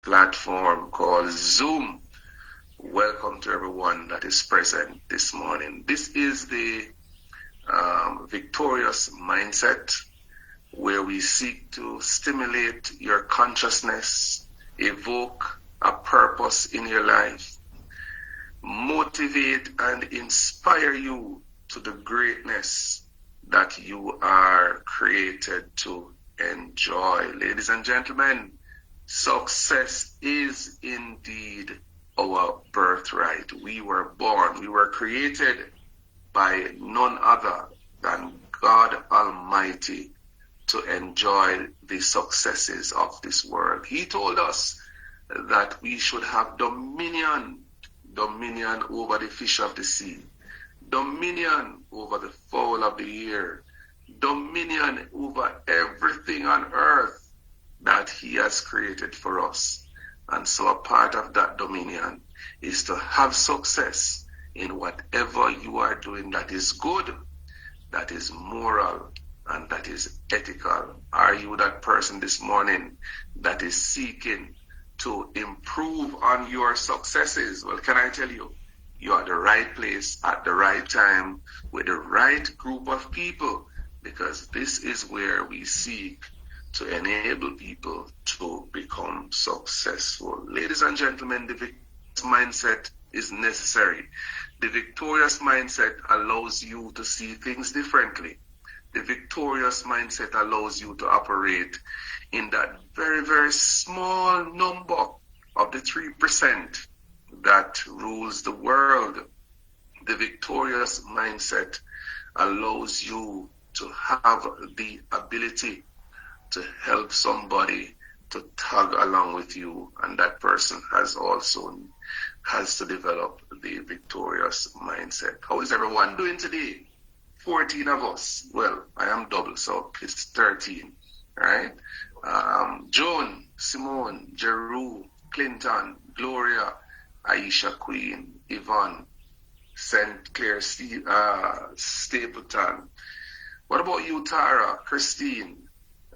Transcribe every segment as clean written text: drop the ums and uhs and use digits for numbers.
platform called Zoom. Welcome to everyone that is present this morning. This is the Victorious Mindset, where we seek to stimulate your consciousness, evoke a purpose in your life, motivate and inspire you to the greatness that you are created to enjoy. Ladies and gentlemen, success is indeed our birthright. We were born, we were created by none other than God Almighty to enjoy the successes of this world. He told us that we should have dominion over the fish of the sea, dominion over the fowl of the air, dominion over everything on earth that He has created for us. And so a part of that dominion is to have success in whatever you are doing that is good, that is moral, and that is ethical. Are you that person this morning that is seeking to improve on your successes? Well, can I tell you, you're at the right place at the right time with the right group of people, because this is where we seek to enable people to become successful. Ladies and gentlemen, the victorious mindset is necessary. The victorious mindset allows you to see things differently. The victorious mindset allows you to operate in that very, very small number of the 3% that rules the world. The victorious mindset allows you to have the ability to help somebody to tag along with you, and that person has to develop the victorious mindset. How is everyone doing today? 14 of us. Well, I am double, so it's 13, right? Joan, Simone, Jeru, Clinton, Gloria, Aisha Queen, Yvonne, St. Clair, Stapleton. What about you, Tara, Christine?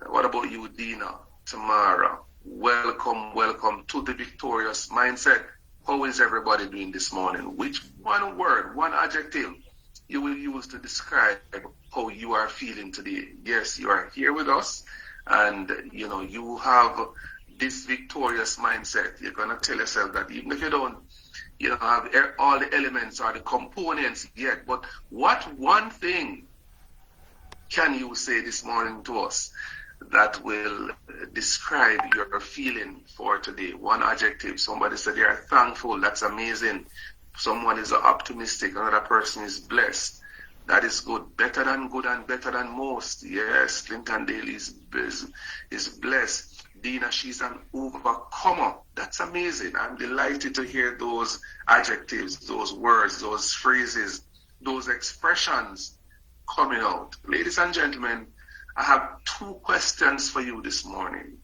What about you, Dina, Tamara? Welcome to the victorious mindset. How is everybody doing this morning? Which one word, one adjective you will use to describe how you are feeling today? Yes, you are here with us, and you have this victorious mindset. You're gonna tell yourself that even if you don't have all the elements or the components yet, but what one thing can you say this morning to us that will describe your feeling for today? One adjective. Somebody said they are thankful. That's amazing. Someone is optimistic. Another person is blessed. That is good. Better than good and better than most. Yes, Clinton Daly is blessed. Dina, she's an overcomer. That's amazing. I'm delighted to hear those adjectives, those words, those phrases, those expressions coming out. Ladies and gentlemen, I have 2 questions for you this morning,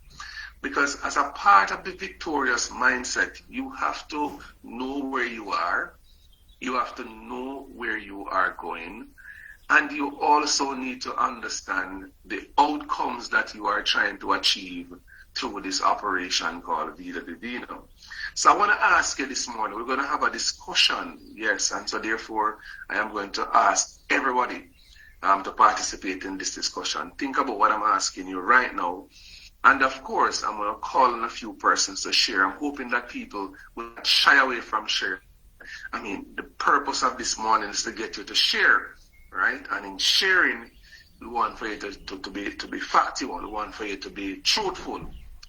because as a part of the victorious mindset, you have to know where you are, you have to know where you are going, and you also need to understand the outcomes that you are trying to achieve through this operation called Vida Divina. So I want to ask you this morning, we're going to have a discussion, yes, and so therefore I am going to ask everybody to participate in this discussion. Think about what I'm asking you right now. And of course, I'm going to call on a few persons to share. I'm hoping that people will not shy away from sharing. I mean, the purpose of this morning is to get you to share, right? And in sharing, we want for you to be factual. We want for you to be truthful.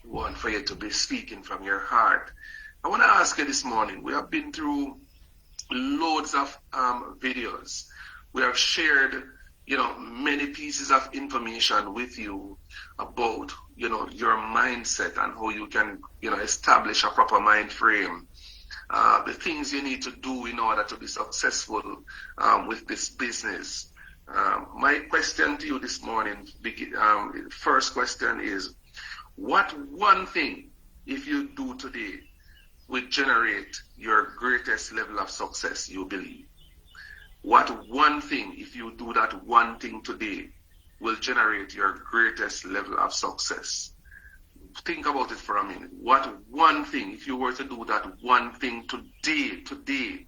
We want for you to be speaking from your heart. I want to ask you this morning, we have been through loads of videos. We have shared many pieces of information with you about, your mindset and how you can, establish a proper mind frame. The things you need to do in order to be successful with this business. My question to you this morning, first question is, what one thing, if you do today, will generate your greatest level of success, you believe? What one thing, if you do that one thing today, will generate your greatest level of success? think about it for a minute. What one thing, if you were to do that one thing today,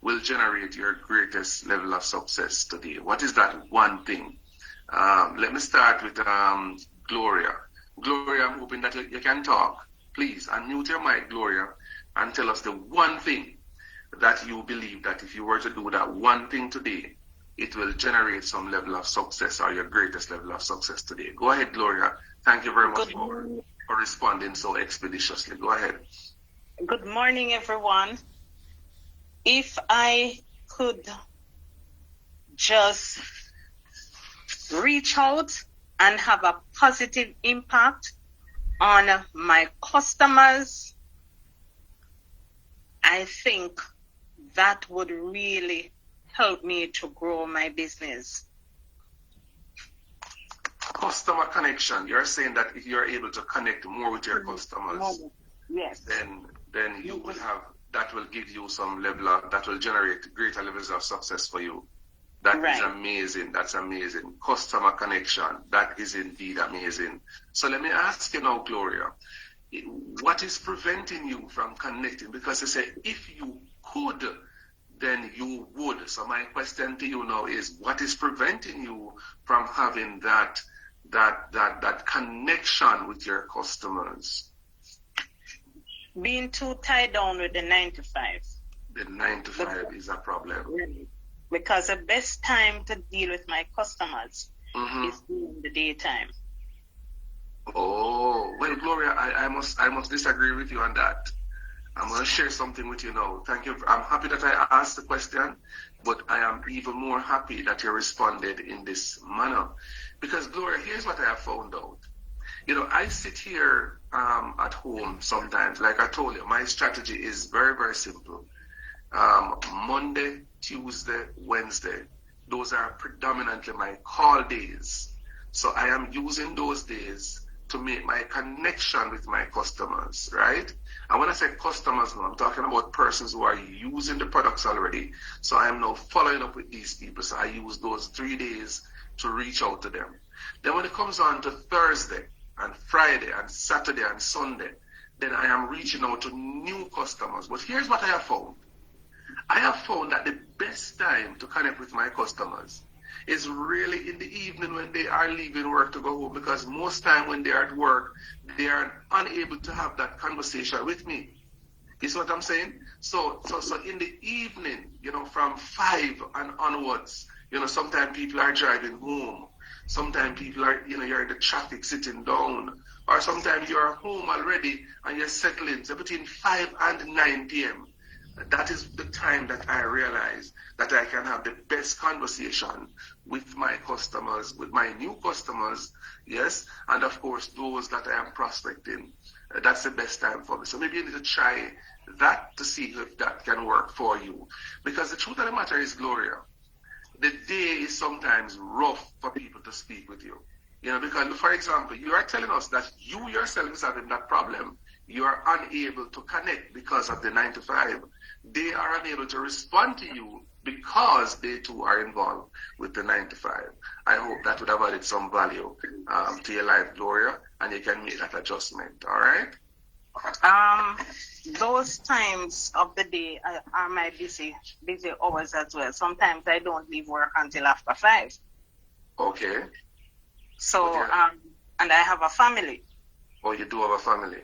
will generate your greatest level of success today? What is that one thing? Let me start with Gloria. Gloria, I'm hoping that you can talk. Please unmute your mic, Gloria, and tell us the one thing that you believe that if you were to do that one thing today, it will generate some level of success or your greatest level of success today. Go ahead, Gloria. Thank you very much for responding so expeditiously. Go ahead. Good morning, everyone. If I could just reach out and have a positive impact on my customers, I think that would really help me to grow my business. Customer connection. You're saying that if you're able to connect more with your customers, yes, then you will have, that will give you some level of, that will generate greater levels of success for you. That is amazing. That's amazing. Customer connection. That is indeed amazing. So let me ask you now, Gloria, what is preventing you from connecting? Because you say if you could, then you would. So my question to you now is, what is preventing you from having that connection with your customers? Being too tied down with the 9 to 5. The 9 to 5 is a problem. Really. Because the best time to deal with my customers is during the daytime. Oh, well, Gloria, I must disagree with you on that. I'm going to share something with you now. Thank you. I'm happy that I asked the question, but I am even more happy that you responded in this manner. Because, Gloria, here's what I have found out. You know, I sit here at home sometimes. Like I told you, my strategy is very, very simple. Monday, Tuesday, Wednesday, those are predominantly my call days. So I am using those days to make my connection with my customers, right? And when I say customers now, I'm talking about persons who are using the products already. So I am now following up with these people. So I use those 3 days to reach out to them. Then when it comes on to Thursday and Friday and Saturday and Sunday, then I am reaching out to new customers. But here's what I have found. I have found that the best time to connect with my customers is really in the evening when they are leaving work to go home, because most time when they are at work, they are unable to have that conversation with me. You see what I'm saying? So in the evening, you know, from 5 and onwards, you know, sometimes people are driving home. Sometimes people are, you know, you're in the traffic sitting down. Or sometimes you're home already and you're settling. So between 5 and 9 p.m., that is the time that I realize that I can have the best conversation with my customers, with my new customers, yes, and of course those that I am prospecting. That's the best time for me. So maybe you need to try that to see if that can work for you. Because the truth of the matter is, Gloria, the day is sometimes rough for people to speak with you. You know, because, for example, you are telling us that you yourself is having that problem. You are unable to connect because of the 9 to 5. They are unable to respond to you because they too are involved with the 9 to 5. I hope that would have added some value to your life, Gloria, and you can make that adjustment, all right? Those times of the day are my busy hours as well. Sometimes I don't leave work until after 5. Okay. So, and I have a family. Oh, you do have a family?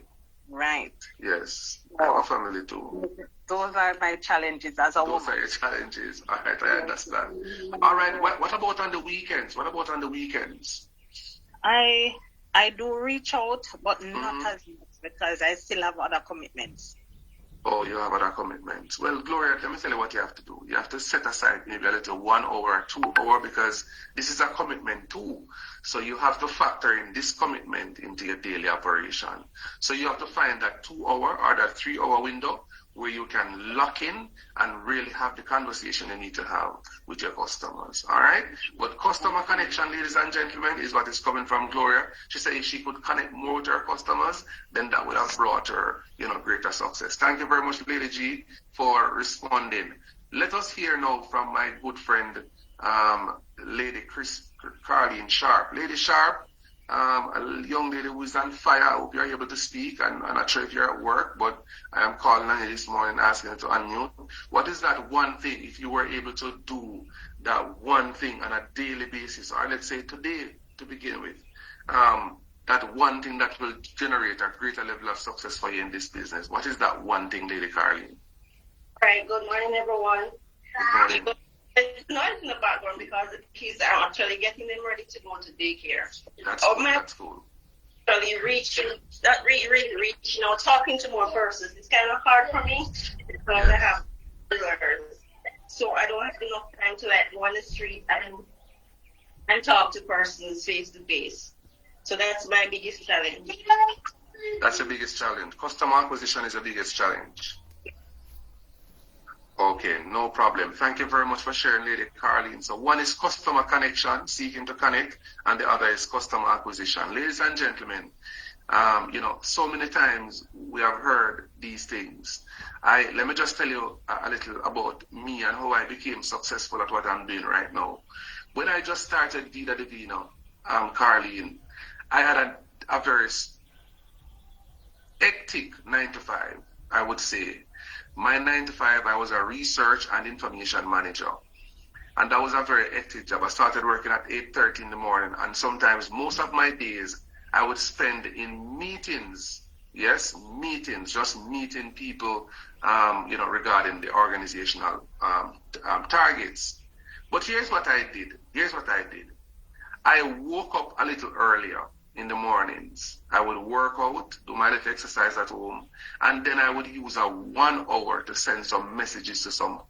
Right. Yes, I have a family too. Those are my challenges as a woman. Those are your challenges. All right, I understand. All right, what about on the weekends? What about on the weekends? I do reach out, but not as much because I still have other commitments. Oh, you have other commitments. Well, Gloria, let me tell you what you have to do. You have to set aside maybe a little 1 hour, 2 hour, because this is a commitment too. So you have to factor in this commitment into your daily operation. So you have to find that 2 hour or that 3 hour window where you can lock in and really have the conversation you need to have with your customers. All right? But customer connection, ladies and gentlemen, is what is coming from Gloria. She said if she could connect more with her customers, then that would have brought her, you know, greater success. Thank you very much, Lady G, for responding. Let us hear now from my good friend, Lady Carleen Sharp. Lady Sharp, a young lady who is on fire. I hope you're able to speak. And I'm not sure if you're at work, but I am calling on you this morning asking you to unmute. What is that one thing, if you were able to do that one thing on a daily basis, or let's say today to begin with, that one thing that will generate a greater level of success for you in this business? What is that one thing, Lady Carleen? All right, good morning, everyone. Good morning. There's noise in the background because the kids are actually getting them ready to go to daycare. That's cool. That's cool. Actually reaching out, talking to more persons. It's kind of hard for me because I have learners. So I don't have enough time to go on the street and talk to persons face to face. So that's my biggest challenge. That's the biggest challenge. Customer acquisition is the biggest challenge. Okay, no problem. Thank you very much for sharing, Lady Carleen. So one is customer connection, seeking to connect, and the other is customer acquisition. Ladies and gentlemen, so many times we have heard these things. Let me just tell you a little about me and how I became successful at what I'm doing right now. When I just started Vida Divina, Carleen, I had a very hectic 9 to 5, I would say. My 9 to 5, I was a research and information manager. And that was a very hectic job. I started working at 8:30 in the morning. And sometimes most of my days, I would spend in meetings. Yes, meetings, just meeting people, regarding the organizational targets. But here's what I did. I woke up a little earlier in the mornings. I would work out, do my little exercise at home, and then I would use 1 hour to send some messages to some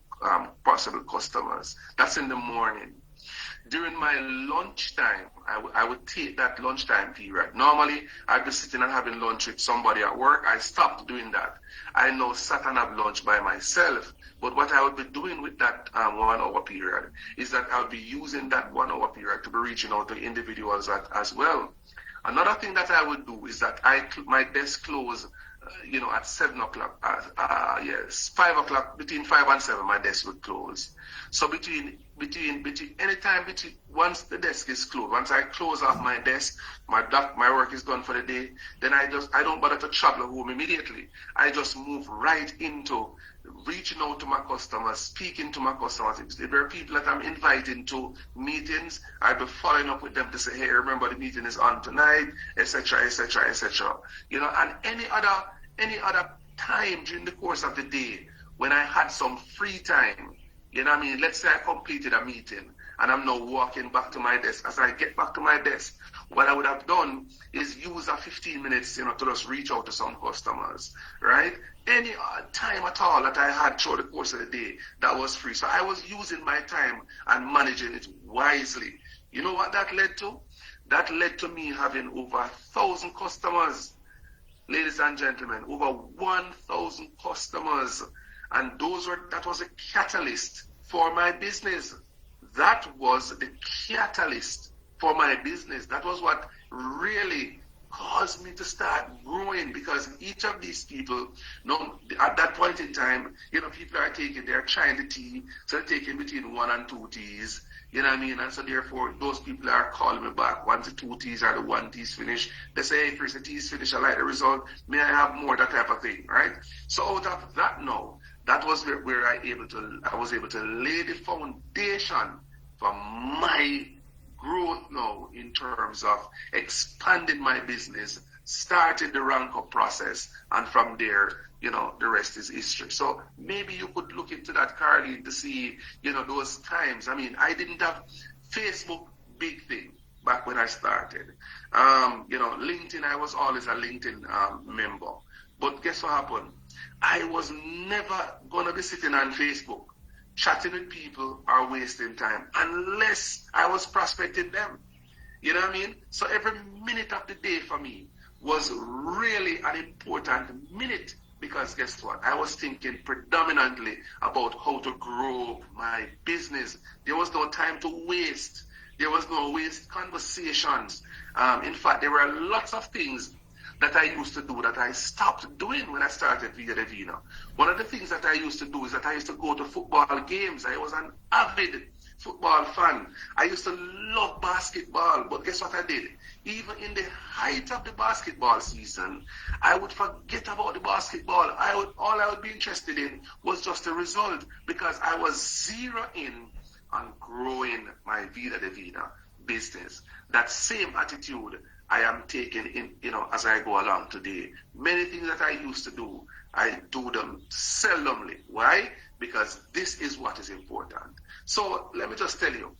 possible customers. That's in the morning. During my lunchtime, I would take that lunchtime period. Normally, I'd be sitting and having lunch with somebody at work. I stopped doing that. I now sat and have lunch by myself. But what I would be doing with that 1 hour period is that I would be using that 1 hour period to be reaching out to individuals as well. Another thing that I would do is that my desk closed, at 7 o'clock. 5 o'clock, between 5 and 7, my desk would close. So once the desk is closed, once I close off my desk, my work is done for the day, then I don't bother to travel home immediately. I just move right into reaching out to my customers, speaking to my customers. If there are people that I'm inviting to meetings, I'll be following up with them to say, hey, remember the meeting is on tonight, etc., etc., etc. And any other time during the course of the day when I had some free time, let's say I completed a meeting and I'm now walking back to my desk. As I get back to my desk, what I would have done is use 15 minutes, to just reach out to some customers, right? Any time at all that I had through the course of the day that was free. So I was using my time and managing it wisely. You know what that led to? That led to me having over 1,000 customers. Ladies and gentlemen, over 1,000 customers. And that was a catalyst for my business. That was the catalyst for my business. That was what really caused me to start growing, because each of these people, at that point in time, people they're trying the tea, so they're taking between 1 and 2 teas, and so therefore those people are calling me back. Once the 2 teas or the 1 tea is finished, they say, hey, Chris, the tea is finished, I like the result, may I have more, that type of thing, right? So out of that now, that was where I was able to lay the foundation for my growth now in terms of expanding my business, started the rank up process, and from there, the rest is history. So maybe you could look into that, Carleen, to see, those times. I didn't have Facebook, big thing back when I started. LinkedIn, I was always a LinkedIn member. But guess what happened? I was never going to be sitting on Facebook chatting with people or wasting time unless I was prospecting them. You know what I mean? So every minute of the day for me was really an important minute, because guess what? I was thinking predominantly about how to grow my business. There was no time to waste. There was no waste conversations. In fact, there were lots of things that I used to do that I stopped doing when I started Vida Divina. One of the things that I used to do is that I used to go to football games. I was an avid football fan. I used to love basketball, but guess what I did? Even in the height of the basketball season, I would forget about the basketball. All I would be interested in was just the result, because I was zero in on growing my Vida Divina business. That same attitude I am taking in, as I go along today. Many things that I used to do, I do them seldomly. Why? Because this is what is important. So let me just tell you,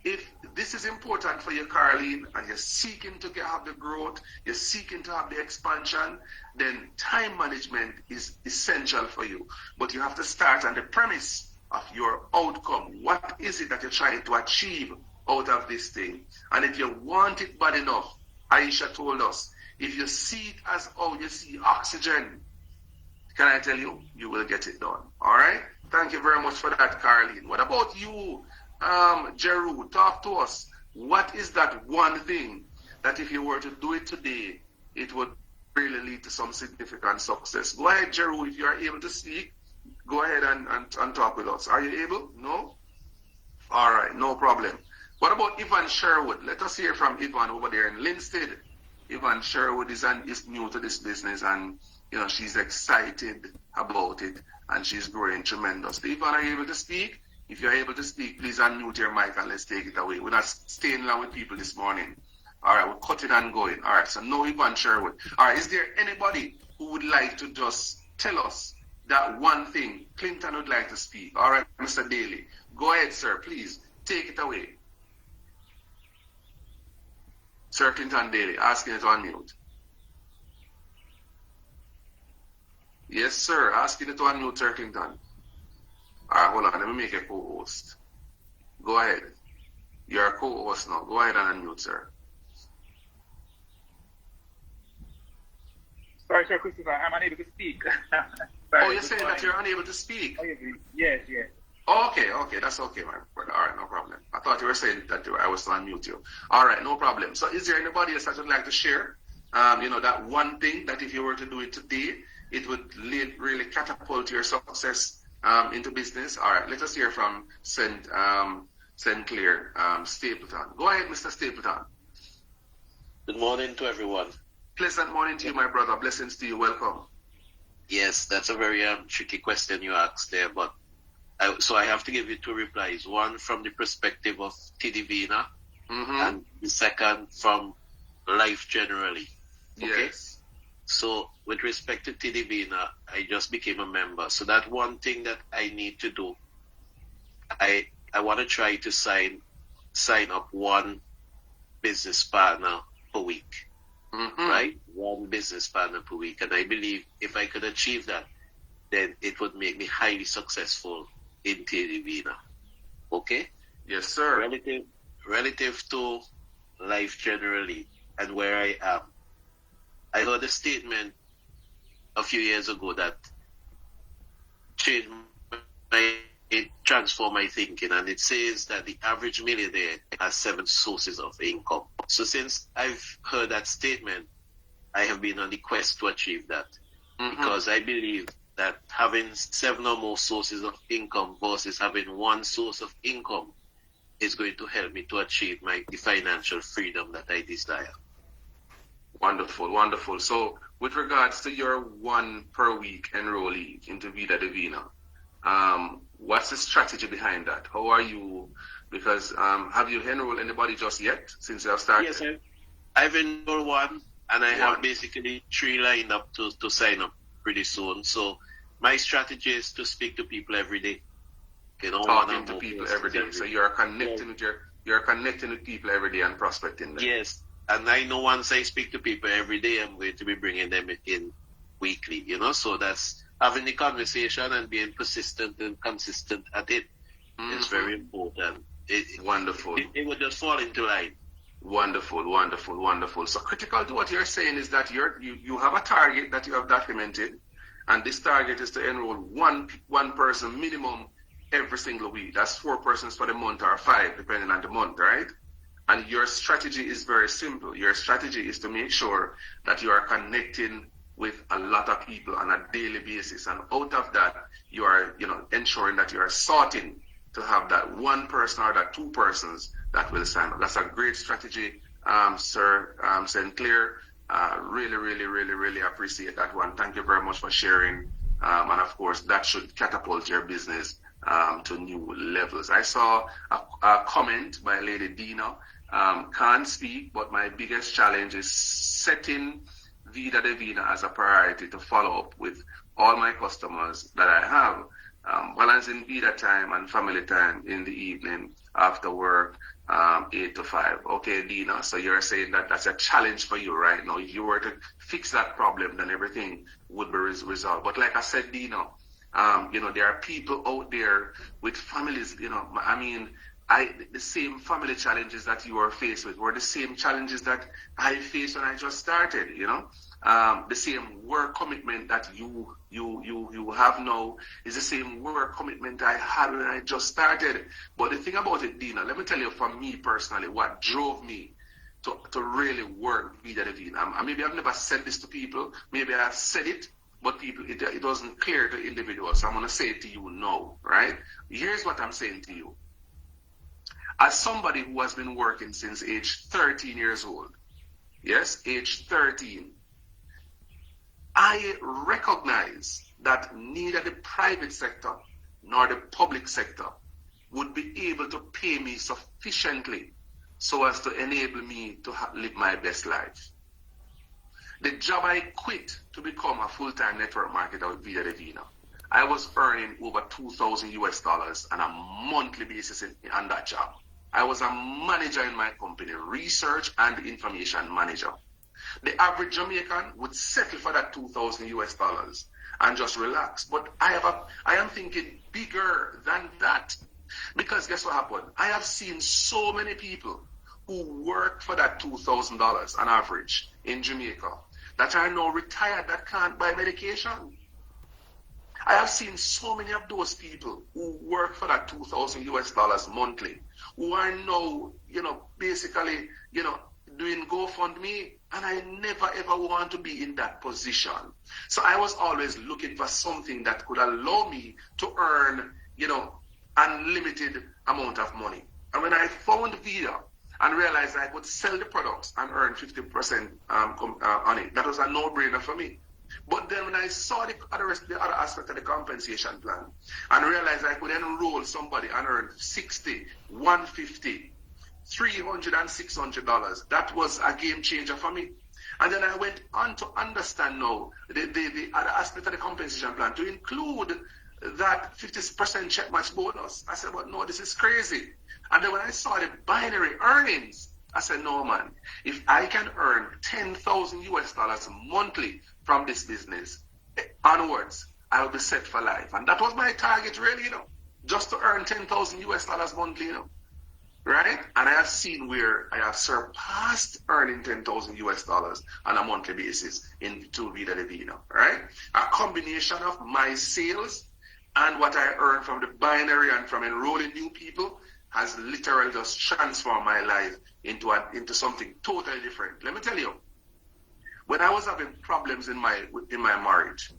if this is important for you, Caroline, and you're seeking to have the growth, you're seeking to have the expansion, then time management is essential for you. But you have to start on the premise of your outcome. What is it that you're trying to achieve out of this thing? And if you want it bad enough, Aisha told us, if you see it as how you see oxygen, can I tell you, you will get it done. All right? Thank you very much for that, Caroline. What about you, Jeru? Talk to us. What is that one thing that if you were to do it today, it would really lead to some significant success? Go ahead, Jeru, if you are able to speak. Go ahead and talk with us. Are you able? No? All right, no problem. What about Yvonne Sherwood? Let us hear from Yvonne over there in Linstead. Yvonne Sherwood is new to this business, and she's excited about it, and she's growing tremendously. Yvonne, are you able to speak? If you're able to speak, please unmute your mic and let's take it away. We're not staying long with people this morning. All right, we're cutting and going. All right, so no Yvonne Sherwood. All right, is there anybody who would like to just tell us that one thing? Clinton would like to speak. All right, Mr. Daly. Go ahead, sir. Please take it away. Sir Clinton Daly, asking you to unmute. Yes, sir. Asking you to unmute, Sir Clinton. All right, hold on. Let me make a co-host. Go ahead. You're a co-host now. Go ahead and unmute, sir. Sorry, Sir Christopher. I'm unable to speak. Oh, you're saying that you're unable to speak? Yes. Okay, that's okay, my brother. All right, no problem. I thought you were saying that I was to unmute you. All right, no problem. So is there anybody else that would like to share, that one thing that if you were to do it today, it would really catapult your success into business? All right, let us hear from St. Clair, Stapleton. Go ahead, Mr. Stapleton. Good morning to everyone. Pleasant morning to you, my brother. Blessings to you. Welcome. Yes, that's a very tricky question you asked there, but I have to give you two replies. One from the perspective of T Divina, and the second from life generally. Okay? Yes. So with respect to T Divina, I just became a member. So that one thing that I need to do, I want to try to sign up one business partner per week. Right? One business partner per week. And I believe if I could achieve that, then it would make me highly successful in T Divina. Okay? Yes, sir. Relative to life generally and where I am, I heard a statement a few years ago that transformed my thinking, and it says that the average millionaire has 7 sources of income. So since I've heard that statement, I have been on the quest to achieve that, because I believe that having 7 or more sources of income versus having one source of income is going to help me to achieve the financial freedom that I desire. Wonderful, wonderful. So with regards to your 1 per week enrollee into Vida Divina, what's the strategy behind that? How are you? Because have you enrolled anybody just yet since you have started? Yes, I've enrolled 1, and I have basically 3 lined up to sign up pretty soon. So my strategy is to speak to people every day. Talking to people every day. So you're connecting with you're connecting with people every day and prospecting them. Yes, and I know once I speak to people every day, I'm going to be bringing them in weekly. So that's having the conversation and being persistent and consistent at it. It's very important. Wonderful. It would just fall into line. Wonderful, wonderful, wonderful. So critical to what you're saying is that you have a target that you have documented, and this target is to enroll one person minimum every single week. That's 4 persons for the month or 5, depending on the month, right? And your strategy is very simple. Your strategy is to make sure that you are connecting with a lot of people on a daily basis, and out of that, you are, ensuring that you are sorting to have that one person or that two persons that will sign up. That's a great strategy, Sir St. Clair. Really, really, really, really appreciate that one. Thank you very much for sharing. And of course, that should catapult your business to new levels. I saw a comment by Lady Dina. Can't speak, but my biggest challenge is setting Vida Divina as a priority to follow up with all my customers that I have. Balancing Vida time and family time in the evening after work, 8 to 5. Okay, Dina, so you're saying that that's a challenge for you right now. If you were to fix that problem, then everything would be resolved. But like I said, Dina, there are people out there with families, the same family challenges that you are faced with were the same challenges that I faced when I just started, the same work commitment that you have now is the same work commitment I had when I just started. But the thing about it, Dina, let me tell you, for me personally, what drove me to really work Vida Divina. Maybe I've never said this to people, maybe I've said it, but people, it wasn't clear to individuals. So I'm going to say it to you now, right? Here's what I'm saying to you. As somebody who has been working since age 13 years old, yes, age 13, I recognize that neither the private sector nor the public sector would be able to pay me sufficiently so as to enable me to live my best life. The job I quit to become a full-time network marketer with Vida Divina, I was earning over $2,000 on a monthly basis on that job. I was a manager in my company, research and information manager. The average Jamaican would settle for that $2,000 and just relax. But I am thinking bigger than that. Because guess what happened? I have seen so many people who worked for that $2,000 on average in Jamaica that are now retired that can't buy medication. I have seen so many of those people who work for that $2,000 monthly, who are now, basically, doing GoFundMe, and I never ever want to be in that position. So I was always looking for something that could allow me to earn, unlimited amount of money. And when I found Vida and realized I could sell the products and earn 50% on it, that was a no-brainer for me. But then when I saw the other aspect of the compensation plan and realized I could enroll somebody and earn $60, $150, $300 and $600, that was a game changer for me. And then I went on to understand now the other aspect of the compensation plan to include that 50% check match bonus. I said, but no, this is crazy. And then when I saw the binary earnings, I said, no, man, if I can earn $10,000 monthly from this business onwards, I will be set for life. And that was my target, really, just to earn $10,000 monthly, right? And I have seen where I have surpassed earning $10,000 on a monthly basis into Vida Divina, right? A combination of my sales and what I earn from the binary and from enrolling new people has literally just transformed my life into something totally different. Let me tell you, when I was having problems in my marriage,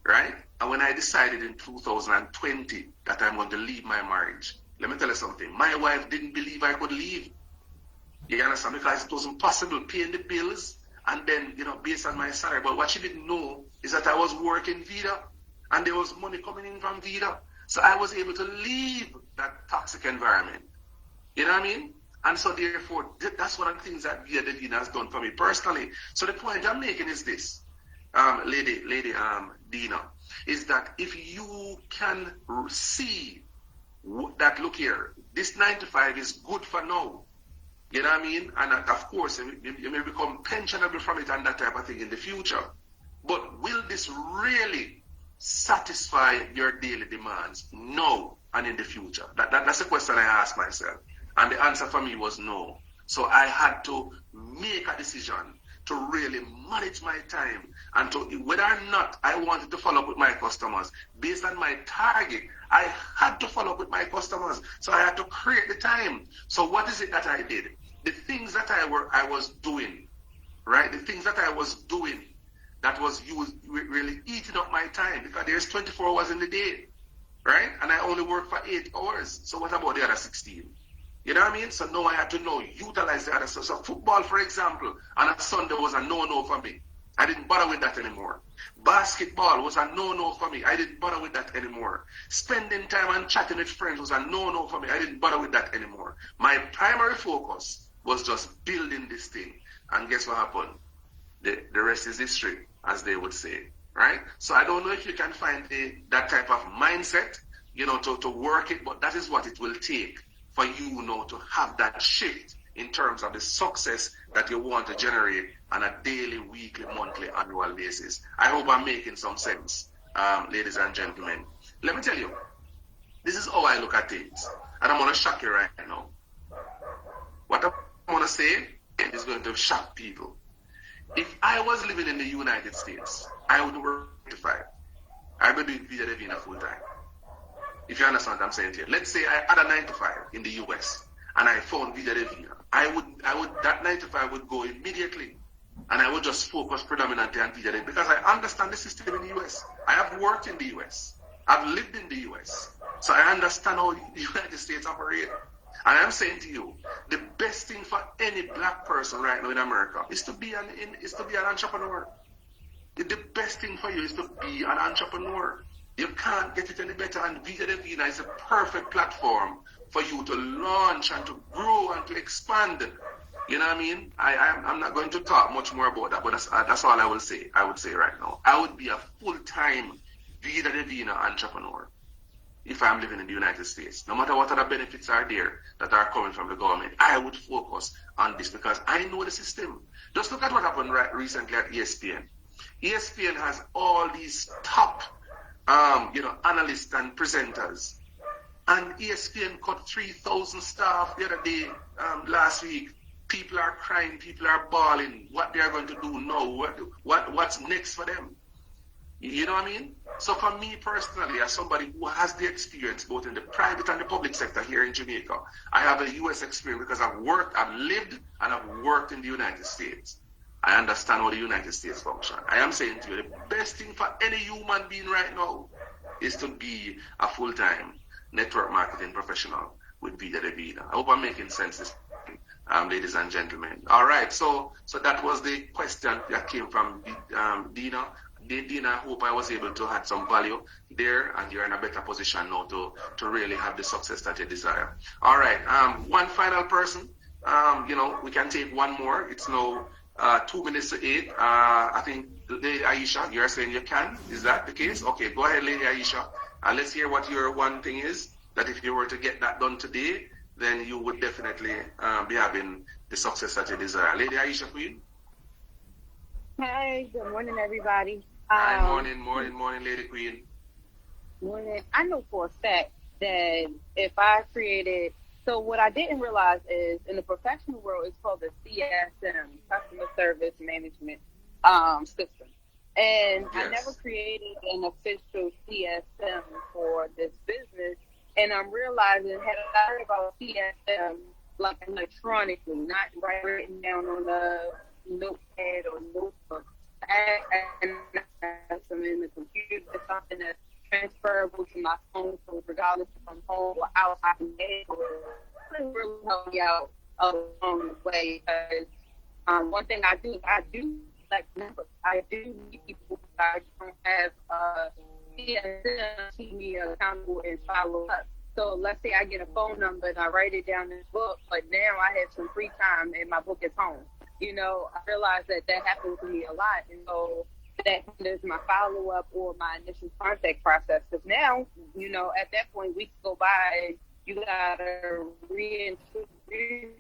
right? And when I decided in 2020 that I'm going to leave my marriage, let me tell you something. My wife didn't believe I could leave. You understand? Because it wasn't possible paying the bills and then, based on my salary. But what she didn't know is that I was working Vida and there was money coming in from Vida. So I was able to leave that toxic environment. You know what I mean? And so therefore, that's one of the things that Vida Divina has done for me personally. So the point I'm making is this, Lady Dina, is that if you can see that, look here, this 9 to 5 is good for now. You know what I mean? And of course, you may become pensionable from it and that type of thing in the future. But will this really satisfy your daily demands? No, and in the future. That's the question I asked myself. And the answer for me was no. So I had to make a decision to really manage my time and to, whether or not I wanted to follow up with my customers, based on my target, I had to follow up with my customers. So I had to create the time. So what is it that I did? The things that I was doing, right? The things that I was doing that was really eating up my time, because there's 24 hours in the day. right? And I only work for 8 hours. So what about the other 16? You know what I mean? So now I had to utilize the other stuff. So football, for example, on a Sunday was a no-no for me. I didn't bother with that anymore. Basketball was a no-no for me. I didn't bother with that anymore. Spending time and chatting with friends was a no-no for me. I didn't bother with that anymore. My primary focus was just building this thing. And guess what happened? The rest is history, as they would say, right? So I don't know if you can find that type of mindset, to work it, but that is what it will take for you now to have that shift in terms of the success that you want to generate on a daily, weekly, monthly, annual basis. I hope I'm making some sense, ladies and gentlemen. Let me tell you, this is how I look at things, and I'm going to shock you right now. What I'm going to say is going to shock people. If I was living in the United States, I would work 9 to 5. I would do Vida Divina full time. If you understand what I'm saying to you. Let's say I had a 9 to 5 in the US and I found Vida Divina. That 9 to 5 would go immediately, and I would just focus predominantly on Vida Divina because I understand the system in the US. I have worked in the US. I've lived in the US. So I understand how the United States operate. And I'm saying to you, the best thing for any black person right now in America is to be an entrepreneur. The best thing for you is to be an entrepreneur. You can't get it any better, and Vida Divina is a perfect platform for you to launch and to grow and to expand. You know what I mean? I'm not going to talk much more about that, but that's all I will say. I would say right now, I would be a full-time Vida Divina entrepreneur if I'm living in the United States. No matter what other benefits are there that are coming from the government, I would focus on this because I know the system. Just look at what happened recently at ESPN. ESPN has all these top analysts and presenters. And ESPN cut 3,000 staff the other day, last week. People are crying, people are bawling. What they are going to do now? What's next for them? You know what I mean? So for me personally, as somebody who has the experience both in the private and the public sector here in Jamaica, I have a US experience because I've lived, and I've worked in the United States. I understand how the United States function. I am saying to you, the best thing for any human being right now is to be a full-time network marketing professional with Vida Divina. I hope I'm making sense this ladies and gentlemen. All right, so that was the question that came from Dina. Dina, I hope I was able to add some value there, and you're in a better position now to really have the success that you desire. All right, one final person. We can take one more. It's now 2 minutes to 8. I think Lady Aisha, you're saying you can. Is that the case? Okay, go ahead, Lady Aisha. Let's hear what your one thing is, that if you were to get that done today, then you would definitely be having the success that you desire. Lady Aisha, Queen. Hey, good morning, everybody. Hi, morning, Lady Queen. Morning. I know for a fact that if I created, so what I didn't realize is in the professional world, it's called the CSM, Customer Service Management System. And Yes. I never created an official CSM for this business. And I'm realizing, had I heard about CSM like electronically, not written down on a notepad or notebook, and I'm in the computer, something that's transferable to my phone, so regardless if I'm home or out, I can get it. It really help me out along the way. Because one thing I do like numbers. I do need people. I don't have keep me accountable and follow up. So let's say I get a phone number and I write it down in this book, but now I have some free time and my book is home. I realize that happens to me a lot. And so that is my follow-up or my initial contact process. Because now, at that point, weeks go by and you got to reintroduce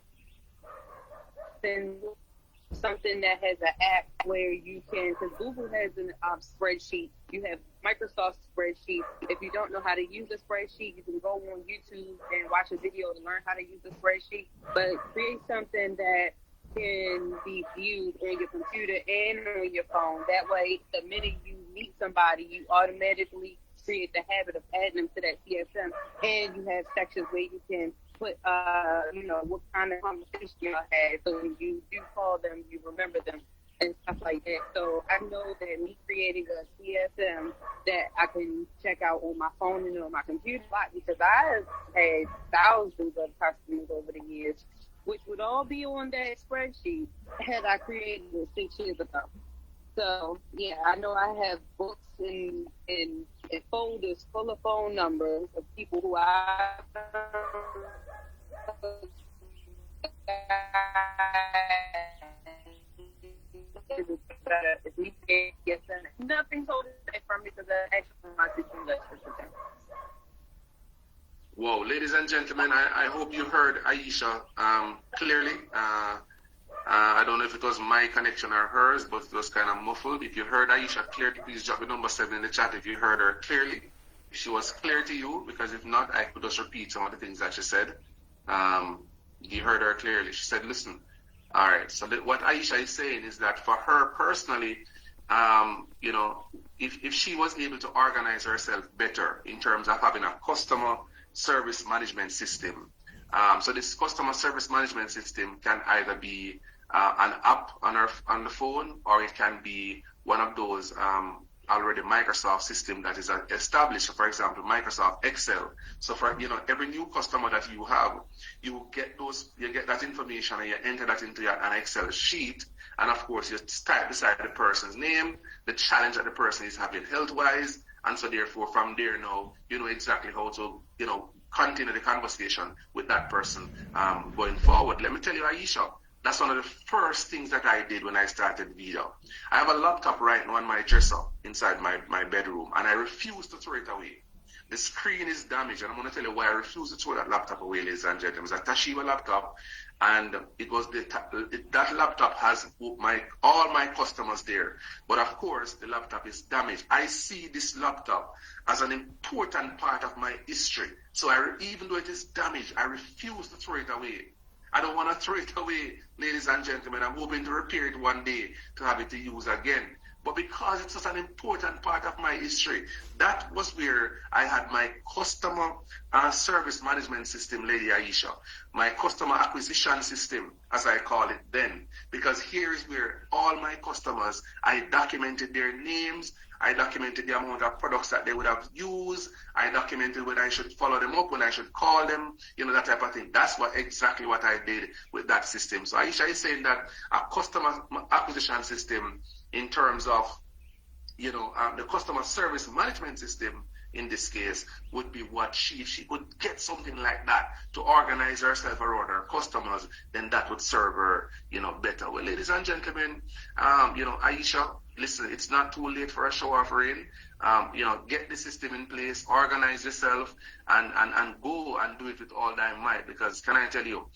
something that has an app where you can, because Google has a spreadsheet. You have Microsoft spreadsheet. If you don't know how to use a spreadsheet, you can go on YouTube and watch a video to learn how to use a spreadsheet. But create something that can be viewed on your computer and on your phone. That way, the minute you meet somebody, you automatically create the habit of adding them to that CSM. And you have sections where you can put, what kind of conversation you had. So when you do call them, you remember them. and stuff like that. So I know that me creating a CSM that I can check out on my phone and on my computer, because I've had thousands of customers over the years, which would all be on that spreadsheet had I created it 6 years ago. So yeah, I know I have books and folders full of phone numbers of people who I nothing's holding it from me because I actually my situation with them. Whoa, ladies and gentlemen, I hope you heard Aisha clearly. I don't know if it was my connection or hers, but it was kind of muffled. If you heard Aisha clearly, please drop the number 7 in the chat if you heard her clearly. If she was clear to you, because if not, I could just repeat some of the things that she said. You heard her clearly. She said, listen, all right, so what Aisha is saying is that for her personally, you know, if she was able to organize herself better in terms of having a customer service management system. So this customer service management system can either be an app on the phone, or it can be one of those already Microsoft system that is established. For example, Microsoft Excel. So for every new customer that you have, you get that information and you enter that into an Excel sheet, and of course you type beside the person's name, the challenge that the person is having health-wise, and so therefore from there now you know exactly how to continue the conversation with that person going forward. Let me tell you, Aisha, that's one of the first things that I did when I started Vida. I have a laptop right now on my dresser inside my bedroom, and I refuse to throw it away. The screen is damaged, and I'm going to tell you why I refuse to throw that laptop away, ladies and gentlemen. It's a Toshiba laptop, and it was that laptop has all my customers there. But of course, the laptop is damaged. I see this laptop as an important part of my history. So even though it is damaged, I refuse to throw it away. I don't want to throw it away, ladies and gentlemen. I'm hoping to repair it one day to have it to use again. But because it's such an important part of my history, that was where I had my customer service management system, Lady Aisha, my customer acquisition system, as I call it then. Because here is where all my customers, I documented their names, I documented the amount of products that they would have used, I documented when I should follow them up, when I should call them, that type of thing. That's exactly what I did with that system. So Aisha is saying that a customer acquisition system in terms of, the customer service management system in this case would be what if she could get something like that to organize herself around her customers, then that would serve her, better. Well, ladies and gentlemen, Aisha, listen, it's not too late for a show of rain. Get the system in place, organize yourself, and go and do it with all thy might. Because can I tell you,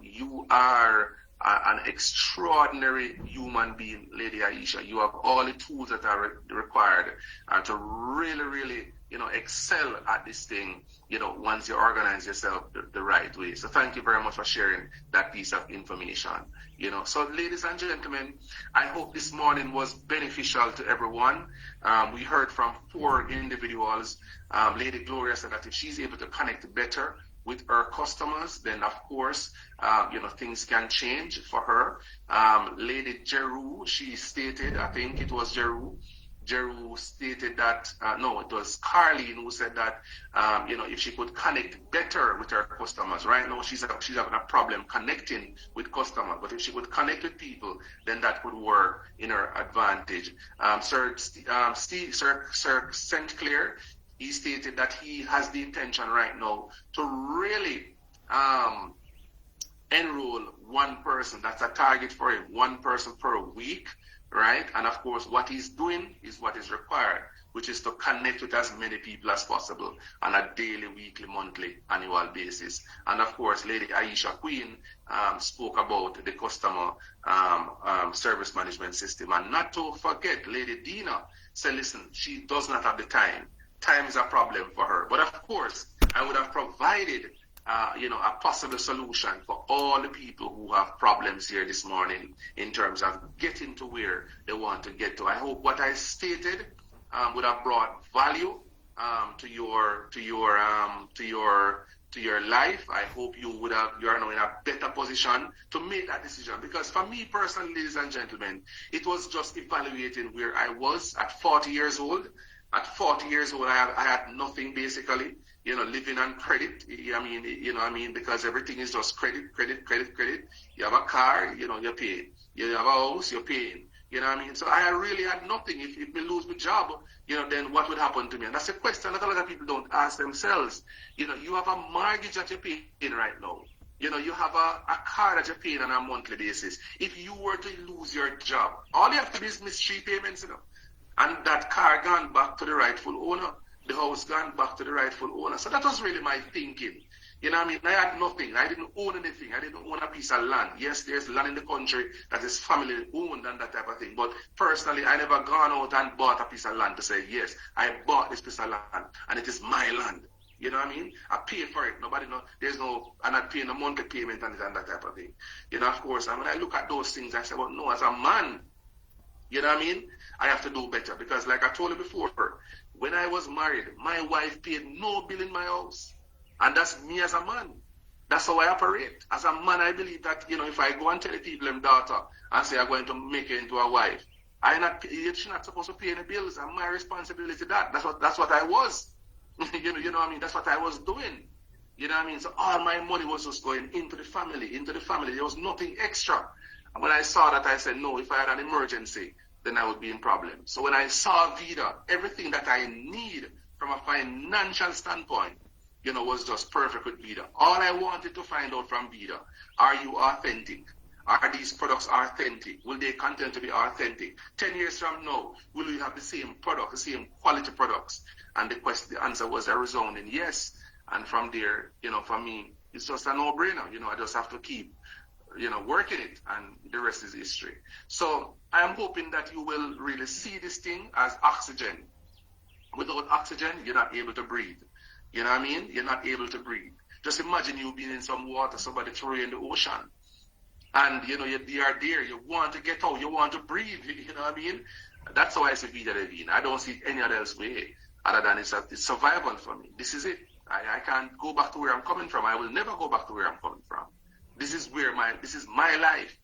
you are an extraordinary human being, Lady Aisha. You have all the tools that are required to really, really, excel at this thing, once you organize yourself the right way. So thank you very much for sharing that piece of information. So ladies and gentlemen, I hope this morning was beneficial to everyone. We heard from 4 individuals. Lady Gloria said that if she's able to connect better with her customers, then of course, things can change for her. Lady Jeru, she stated, I think it was Jeru stated that, no, it was Carlene who said that, if she could connect better with her customers. Right now, she's having a problem connecting with customers, but if she could connect with people, then that would work in her advantage. Sir St. Clair, he stated that he has the intention right now to really enroll one person. That's a target for him, one person per week, right? And of course, what he's doing is what is required, which is to connect with as many people as possible on a daily, weekly, monthly, annual basis. And of course, Lady Aisha Queen spoke about the customer service management system. And not to forget, Lady Dina said, listen, she does not have the time. Time is a problem for her. But of course, I would have provided a possible solution for all the people who have problems here this morning in terms of getting to where they want to get to. I hope what I stated would have brought value to your to your life. I hope you are now in a better position to make that decision. Because for me personally, ladies and gentlemen, it was just evaluating where I was at 40 years old. At 40 years old, I had nothing basically, living on credit. Because everything is just credit. You have a car, you're paying. You have a house, you're paying. So I really had nothing. If we lose my job, then what would happen to me? And that's a question that a lot of people don't ask themselves. You have a mortgage that you're paying right now. You have a car that you're paying on a monthly basis. If you were to lose your job, all you have to do is miss 3 payments, and that car gone back to the rightful owner. The house gone back to the rightful owner. So that was really my thinking. I had nothing. I didn't own anything. I didn't own a piece of land. Yes, there's land in the country that is family owned and that type of thing. But personally, I never gone out and bought a piece of land to say, yes, I bought this piece of land and it is my land. I paid for it. Nobody know. I'm not paying a monthly payment and that type of thing. Of course, and when I look at those things, I say, well, no, as a man, I have to do better. Because like I told you before, when I was married, my wife paid no bill in my house. And that's me as a man. That's how I operate. As a man, I believe that, if I go and tell the people I'm daughter and say I'm going to make her into a wife, she's not supposed to pay any bills. And my responsibility that's what I was. That's what I was doing. So all my money was just going into the family. There was nothing extra. And when I saw that, I said, no, if I had an emergency, then I would be in problem. So when I saw Vida, everything that I need from a financial standpoint, was just perfect with Vida. All I wanted to find out from Vida, are you authentic? Are these products authentic? Will they continue to be authentic? 10 years from now, will we have the same product, the same quality products? And the answer was a resounding yes. And from there, for me, it's just a no-brainer. I just have to keep, working it, and the rest is history. So I am hoping that you will really see this thing as oxygen. Without oxygen, you're not able to breathe. You're not able to breathe. Just imagine you being in some water, somebody throw you in the ocean. And, you are there. You want to get out. You want to breathe. That's how I see Vida Divina. I don't see any other else way other than it's survival for me. This is it. I can't go back to where I'm coming from. I will never go back to where I'm coming from. This is my life.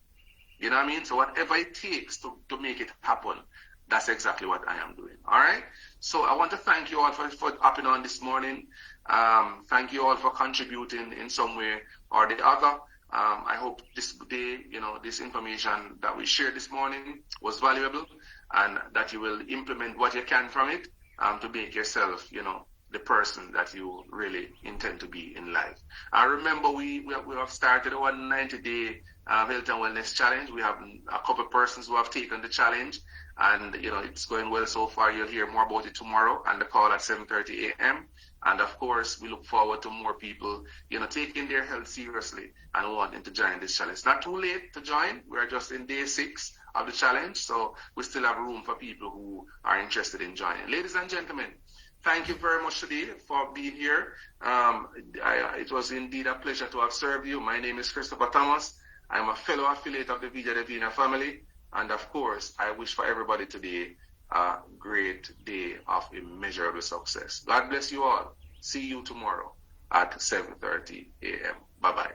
So whatever it takes to make it happen, that's exactly what I am doing. All right? So I want to thank you all for hopping on this morning. Thank you all for contributing in some way or the other. I hope this day, this information that we shared this morning was valuable, and that you will implement what you can from it to make yourself, the person that you really intend to be in life. I remember we have started our 90-day health and wellness challenge. We have a couple of persons who have taken the challenge, and it's going well so far. You'll hear more about it tomorrow on the call at 7:30 a.m. And of course, we look forward to more people, taking their health seriously and wanting to join this challenge. It's not too late to join. We're just in day 6 of the challenge, so we still have room for people who are interested in joining. Ladies and gentlemen, thank you very much today for being here. It was indeed a pleasure to have served you. My name is Christopher Thomas. I'm a fellow affiliate of the Vida Divina family. And of course, I wish for everybody today a great day of immeasurable success. God bless you all. See you tomorrow at 7:30 a.m. Bye-bye.